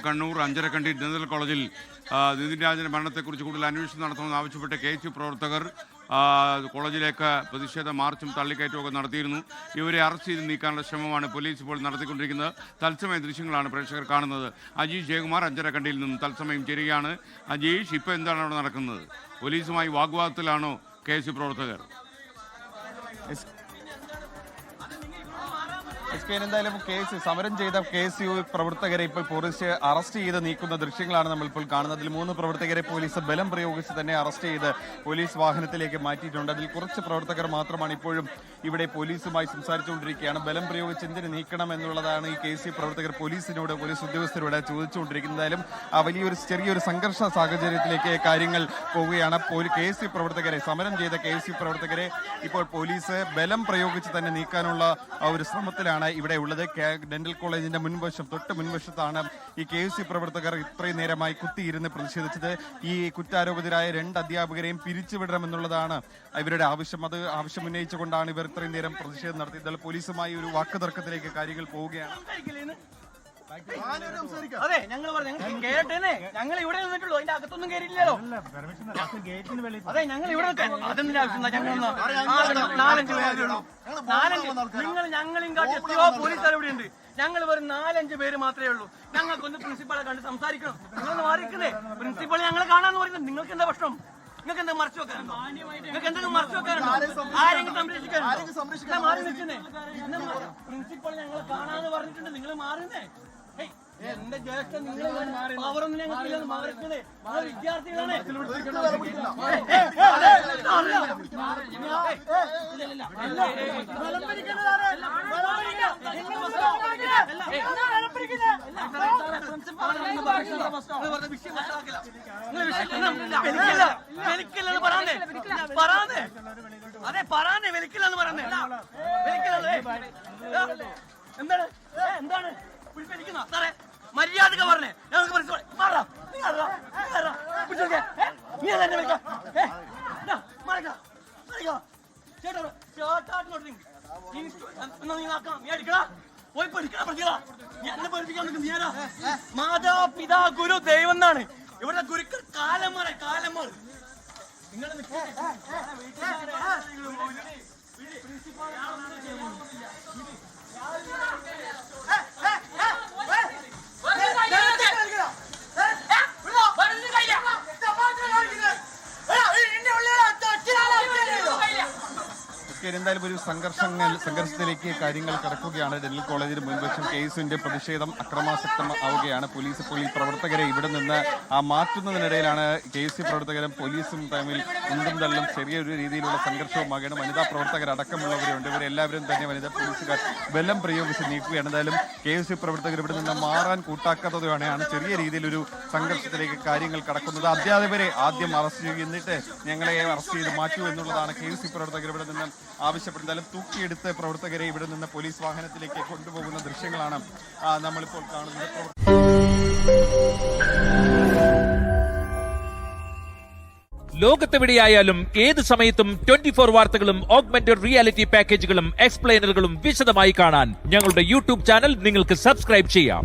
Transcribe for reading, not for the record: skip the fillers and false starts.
Kannur Anjarakandy dental കോളേജിൽ നിതിൻ രാജന്റെ മരണത്തെക്കുറിച്ച് കൂടുതൽ അന്വേഷണം നടത്തണമെന്ന് ആവശ്യപ്പെട്ട് KSU പ്രവർത്തകർ കോളേജിലേക്ക് പ്രതിഷേധ മാർച്ചും തള്ളിക്കയറ്റമൊക്കെ നടത്തിയിരുന്നു. ഇവരെ അറസ്റ്റ് ചെയ്ത് നീക്കാനുള്ള ശ്രമമാണ് പോലീസ് ഇപ്പോൾ നടത്തിക്കൊണ്ടിരിക്കുന്നത്. തത്സമയ ദൃശ്യങ്ങളാണ് പ്രേക്ഷകർ കാണുന്നത്. അജീഷ് ജയകുമാർ അഞ്ചരക്കണ്ടിയിൽ നിന്നും തത്സമയം ചേരുകയാണ്. അജീഷ്, ഇപ്പോൾ എന്താണ് അവിടെ നടക്കുന്നത്? പോലീസുമായി വാഗ്വാദത്തിലാണോ KSU പ്രവർത്തകർ? എന്തായാലും സമരം ചെയ്ത KSU പ്രവർത്തകരെ ഇപ്പോൾ പോലീസ് അറസ്റ്റ് ചെയ്ത് നീക്കുന്ന ദൃശ്യങ്ങളാണ് നമ്മളിപ്പോൾ കാണുന്നത്. അതിൽ 3 പ്രവർത്തകരെ പോലീസ് ബലം പ്രയോഗിച്ച് തന്നെ അറസ്റ്റ് ചെയ്ത് പോലീസ് വാഹനത്തിലേക്ക് മാറ്റിയിട്ടുണ്ട്. അതിൽ കുറച്ച് പ്രവർത്തകർ മാത്രമാണ് ഇപ്പോഴും ഇവിടെ പോലീസുമായി സംസാരിച്ചുകൊണ്ടിരിക്കുകയാണ്. ബലം പ്രയോഗിച്ച് എന്തിന് നീക്കണം എന്നുള്ളതാണ് ഈ KSU പ്രവർത്തകർ പോലീസ് ഉദ്യോഗസ്ഥരോട് ചോദിച്ചുകൊണ്ടിരിക്കുന്നത്. എന്തായാലും വലിയൊരു ചെറിയൊരു സംഘർഷ സാഹചര്യത്തിലേക്ക് കാര്യങ്ങൾ പോവുകയാണ്. KSU പ്രവർത്തകരെ, സമരം ചെയ്ത KSU പ്രവർത്തകരെ ഇപ്പോൾ പോലീസ് ബലം പ്രയോഗിച്ച് തന്നെ നീക്കാനുള്ള ഒരു ശ്രമത്തിലാണ് ഇവിടെ ഉള്ളത്. ഡെന്റൽ കോളേജിന്റെ തൊട്ട് മുൻവശത്താണ് ഈ KSU പ്രവർത്തകർ ഇത്രയും നേരമായി കുത്തിയിരുന്ന് പ്രതിഷേധിച്ചത്. ഈ കുറ്റാരോപിതരായ 2 അധ്യാപകരെയും പിരിച്ചുവിടണമെന്നുള്ളതാണ് ഇവരുടെ ആവശ്യം. അത് ആവശ്യം ഉന്നയിച്ചുകൊണ്ടാണ് ഇവർ ഇത്രയും നേരം പ്രതിഷേധം നടത്തിയത്. പോലീസുമായി ഒരു വാക്കുതർക്കത്തിലേക്ക് കാര്യങ്ങൾ പോവുകയാണ്. അതെ, ഞങ്ങൾ കേട്ടേനെ, ഞങ്ങൾ ഇവിടെ നിന്നിട്ടുള്ളൂ, അതിന്റെ അകത്തൊന്നും കയറിയില്ലല്ലോ. അതെ, ഞങ്ങൾ ഇവിടെ അതെന്തിന്റെ ആവശ്യം? ഞങ്ങളും കാട്ടി എത്രയോ പോലീസുകാർ ഇവിടെ ഉണ്ട്. ഞങ്ങൾ വെറും 4-5 പേര് മാത്രമേ ഉള്ളൂ. ഞങ്ങൾക്കൊന്ന് പ്രിൻസിപ്പാളെ കണ്ട് സംസാരിക്കണം. നിങ്ങളൊന്ന് മാറിക്കുന്നേ. പ്രിൻസിപ്പൾ ഞങ്ങളെ കാണാന്ന് പറയുന്നത് നിങ്ങൾക്ക് എന്താ പ്രശ്നം? നിങ്ങൾക്ക് എന്താ മറച്ചു വെക്കാറുണ്ടോ? നിങ്ങൾക്ക് എന്തെങ്കിലും മറച്ചു വെക്കാറുണ്ടോ? ആരെങ്കിലും സംരക്ഷിക്കാറുണ്ടോ? മാറി നിൽക്കുന്നേ. പ്രിൻസിപ്പൾ ഞങ്ങളെ കാണാന്ന് പറഞ്ഞിട്ടുണ്ട്, നിങ്ങൾ മാറുന്നേ. എന്റെ ജ്യേഷ്ഠൻ, നിങ്ങൾ അവരൊന്നും ഞങ്ങൾക്കില്ലെന്ന് മാറിക്കുന്നേ. വിദ്യാർത്ഥികളാണ്. വെലിക്കില്ലെന്ന് പറയാന്നേ. അതെ, പറയാന്നേ, വെലിക്കില്ലെന്ന് പറയുന്നേ. എന്താണ് പിടിപ്പിക്കുന്ന സാറേ? മര്യാദക്ക് പറഞ്ഞേ. ഞങ്ങൾക്ക് മാതാപിതാ ഗുരു ദൈവം എന്നാണ് ഇവിടെ ഗുരുക്കൾ. കാലം മാറി നിങ്ങൾ എന്തായാലും ഒരു സംഘർഷത്തിലേക്ക് കാര്യങ്ങൾ കടക്കുകയാണ്. ഡെന്റൽ കോളേജിന് മുൻവശം KSUവിന്റെ പ്രതിഷേധം അക്രമാസക്തമാവുകയാണ്. പോലീസ് ഇപ്പോൾ ഈ പ്രവർത്തകരെ ഇവിടെ നിന്ന് മാറ്റുന്നതിനിടയിലാണ് KSU പ്രവർത്തകരും പോലീസും തമ്മിൽ ഉന്തും തള്ളും ചെറിയൊരു രീതിയിലുള്ള സംഘർഷവുമാകുകയാണ്. വനിതാ പ്രവർത്തകരടക്കമുള്ളവരുണ്ട്. ഇവരെല്ലാവരും തന്നെ വനിതാ പോലീസുകാർ ബലം പ്രയോഗിച്ച് നീക്കുകയാണ്. എന്തായാലും KSU പ്രവർത്തകർ ഇവിടെ നിന്ന് മാറാൻ കൂട്ടാക്കാത്തതാണ് ചെറിയ രീതിയിലൊരു സംഘർഷത്തിലേക്ക് കാര്യങ്ങൾ കടക്കുന്നത്. അധ്യാപകരെ ആദ്യം അറസ്റ്റ് ചെയ്യും, എന്നിട്ട് ഞങ്ങളെ അറസ്റ്റ് ചെയ്ത് മാറ്റൂ എന്നുള്ളതാണ് KSU പ്രവർത്തകർ ഇവിടെ നിന്ന് ആവശ്യപ്പെടുന്നത്. തൂക്കിയെടുത്ത് പ്രവർത്തകരെ ഇവിടെ നിന്ന് പോലീസ് വാഹനത്തിലേക്ക് കൊണ്ടുപോകുന്ന ദൃശ്യങ്ങളാണ് നമ്മളിപ്പോൾ കാണുന്നത്. ലോകത്തെവിടെയായാലും ഏത് സമയത്തും 24 വാർത്തകളും ഓഗ്മെന്റഡ് റിയാലിറ്റി പാക്കേജുകളും എക്സ്പ്ലെയിനറുകളും വിശദമായി കാണാൻ ഞങ്ങളുടെ YouTube ചാനൽ നിങ്ങൾക്ക് സബ്സ്ക്രൈബ് ചെയ്യാം.